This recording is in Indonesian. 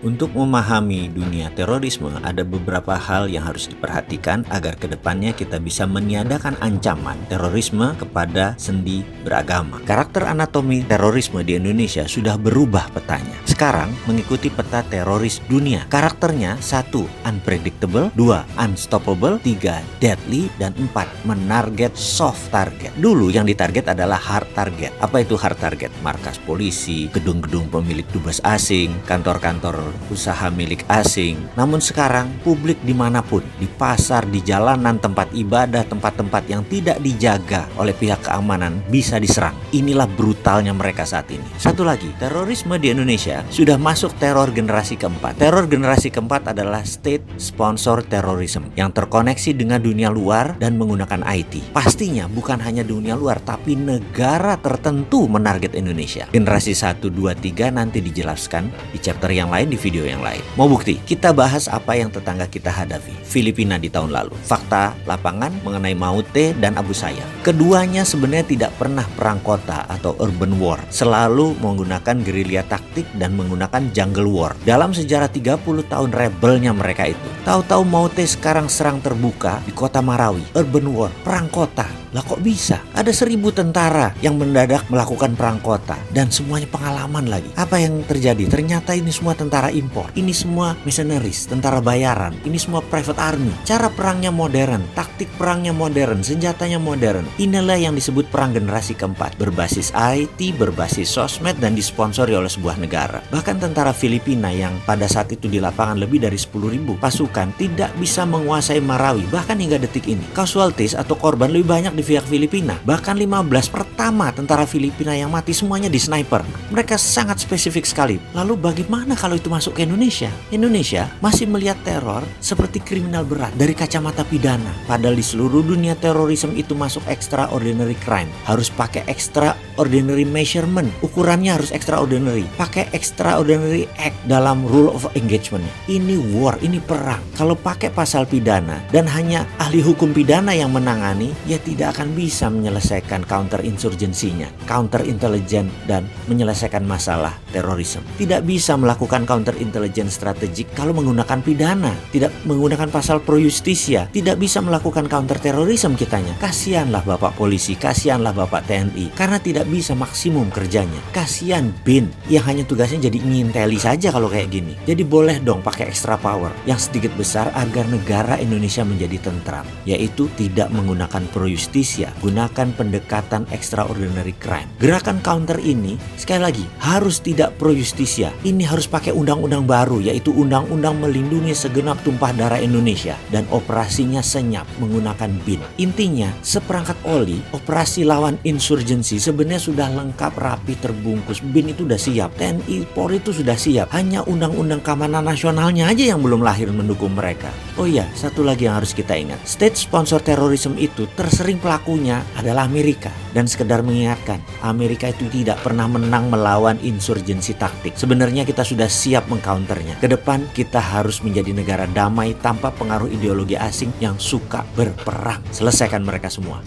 Untuk memahami dunia terorisme, ada beberapa hal yang harus diperhatikan agar kedepannya kita bisa meniadakan ancaman terorisme kepada sendi beragama. Karakter anatomi terorisme di Indonesia sudah berubah petanya. Sekarang mengikuti peta teroris dunia. Karakternya 1. Unpredictable, 2. Unstoppable, 3. Deadly, dan 4. Menarget soft target. Dulu yang ditarget adalah hard target. Apa itu hard target? Markas polisi, gedung-gedung pemilik dubes asing, kantor-kantor usaha milik asing. Namun sekarang publik dimanapun, di pasar, di jalanan, tempat ibadah, tempat-tempat yang tidak dijaga oleh pihak keamanan bisa diserang. Inilah brutalnya mereka saat ini. Satu lagi, terorisme di Indonesia sudah masuk teror generasi keempat. Teror generasi keempat adalah state sponsor terrorism yang terkoneksi dengan dunia luar dan menggunakan IT. Pastinya bukan hanya dunia luar tapi negara tertentu menarget Indonesia. Generasi 1, 2, 3 nanti dijelaskan di chapter yang lain, di video yang lain. Mau bukti? Kita bahas apa yang tetangga kita hadapi. Filipina di tahun lalu. Fakta lapangan mengenai Maute dan Abu Sayyaf. Keduanya sebenarnya tidak pernah perang kota atau urban war. Selalu menggunakan gerilya taktik dan menggunakan jungle war. Dalam sejarah 30 tahun rebelnya mereka itu. Tahu-tahu Maute sekarang serang terbuka di kota Marawi. Urban war, perang kota. Lah kok bisa? Ada 1000 tentara yang mendadak melakukan perang kota. Dan semuanya pengalaman lagi. Apa yang terjadi? Ternyata ini semua tentara impor. Ini semua mercenaries, tentara bayaran. Ini semua private army. Cara perangnya modern, taktik perangnya modern, senjatanya modern. Inilah yang disebut perang generasi keempat. Berbasis IT, berbasis sosmed, dan disponsori oleh sebuah negara. Bahkan tentara Filipina yang pada saat itu di lapangan lebih dari 10.000 pasukan tidak bisa menguasai Marawi. Bahkan hingga detik ini. Casualties atau korban lebih banyak di pihak Filipina. Bahkan 15 pertama tentara Filipina yang mati semuanya di sniper. Mereka sangat spesifik sekali. Lalu bagaimana kalau itu masuk ke Indonesia? Indonesia masih melihat teror seperti kriminal berat dari kacamata pidana. Padahal di seluruh dunia terorisme itu masuk extraordinary crime. Harus pakai extraordinary measurement. Ukurannya harus extraordinary. Pakai extraordinary act dalam rule of engagement. Ini war, ini perang. Kalau pakai pasal pidana dan hanya ahli hukum pidana yang menangani, ya tidak akan bisa menyelesaikan counter insurgensinya, counter intelligence, dan menyelesaikan masalah terorisme. Tidak bisa melakukan counter intelligence strategik kalau menggunakan pidana, tidak menggunakan pasal pro justisia, tidak bisa melakukan counter terorisme kitanya. Kasihanlah Bapak polisi, kasihanlah Bapak TNI, karena tidak bisa maksimum kerjanya. Kasihan BIN yang hanya tugasnya jadi nginteli saja kalau kayak gini. Jadi boleh dong pakai extra power yang sedikit besar agar negara Indonesia menjadi tentram, yaitu tidak menggunakan pro justisia, gunakan pendekatan extraordinary crime. Gerakan counter ini sekali lagi harus tidak pro justisia. Ini harus pakai undang-undang baru, yaitu undang-undang melindungi segenap tumpah darah Indonesia, dan operasinya senyap menggunakan BIN. Intinya, seperangkat oli, operasi lawan insurgensi sebenarnya sudah lengkap, rapi, terbungkus. BIN itu sudah siap, TNI, Polri itu sudah siap. Hanya undang-undang keamanan nasionalnya aja yang belum lahir mendukung mereka. Oh iya, satu lagi yang harus kita ingat. State sponsor terorisme itu tersering pelakunya adalah Amerika. Dan sekedar mengingatkan, Amerika itu tidak pernah menang melawan insurgensi taktik. Sebenarnya kita sudah siap mengcounternya. Kedepan kita harus menjadi negara damai tanpa pengaruh ideologi asing yang suka berperang. Selesaikan mereka semua.